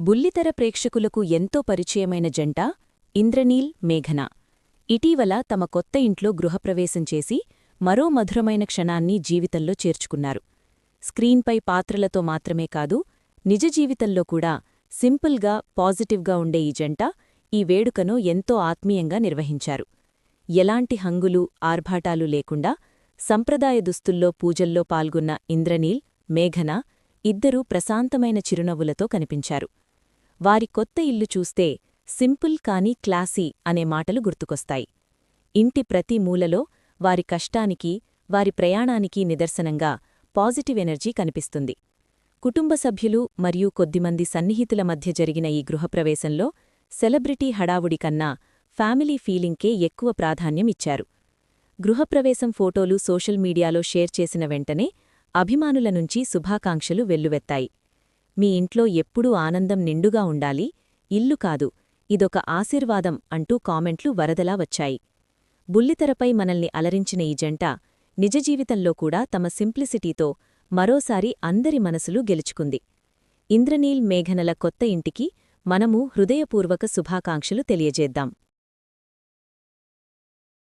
బుల్లితెర ప్రేక్షకులకు ఎంతో పరిచయమైన జంట ఇంద్రనీల్ మేఘన ఇటీవల తమ కొత్త ఇంట్లో గృహప్రవేశం చేసి మరో మధురమైన క్షణాన్ని జీవితంలో చేర్చుకున్నారు. స్క్రీన్పై పాత్రలతో మాత్రమే కాదు, నిజ జీవితంలో కూడా సింపుల్గా పాజిటివ్గా ఉండే ఈ జంట ఈ వేడుకను ఎంతో ఆత్మీయంగా నిర్వహించారు. ఎలాంటి హంగులు, ఆర్భాటాలు లేకుండా సంప్రదాయ దుస్తుల్లో పూజల్లో పాల్గొన్న ఇంద్రనీల్, మేఘన ఇద్దరూ ప్రశాంతమైన చిరునవ్వులతో కనిపించారు. వారి కొత్త ఇల్లు చూస్తే సింపుల్ కానీ క్లాసీ అనే మాటలు గుర్తుకొస్తాయి. ఇంటి ప్రతి మూలలో వారి కష్టానికి, వారి ప్రయాణానికి నిదర్శనంగా పాజిటివ్ ఎనర్జీ కనిపిస్తుంది. కుటుంబ సభ్యులు మరియు కొద్దిమంది సన్నిహితుల మధ్య జరిగిన ఈ గృహప్రవేశంలో సెలబ్రిటీ హడావుడి కన్నా ఫ్యామిలీ ఫీలింగ్కే ఎక్కువ ప్రాధాన్యం ఇచ్చారు. గృహప్రవేశం ఫోటోలు సోషల్ మీడియాలో షేర్ చేసిన వెంటనే అభిమానుల నుంచి శుభాకాంక్షలు వెల్లువెత్తాయి. మీ ఇంట్లో ఎప్పుడూ ఆనందం నిండుగా ఉండాలి, ఇల్లు కాదు, ఇదొక ఆశీర్వాదం అంటూ కామెంట్లు వరదలా వచ్చాయి. బుల్లితెరపై మనల్ని అలరించిన ఈ జంట నిజ జీవితంలో కూడా తమ సింప్లిసిటీతో మరోసారి అందరి మనసులు గెలుచుకుంది. ఇంద్రనీల్, మేఘనల కొత్త ఇంటికి మనము హృదయపూర్వక శుభాకాంక్షలు తెలియజేద్దాం.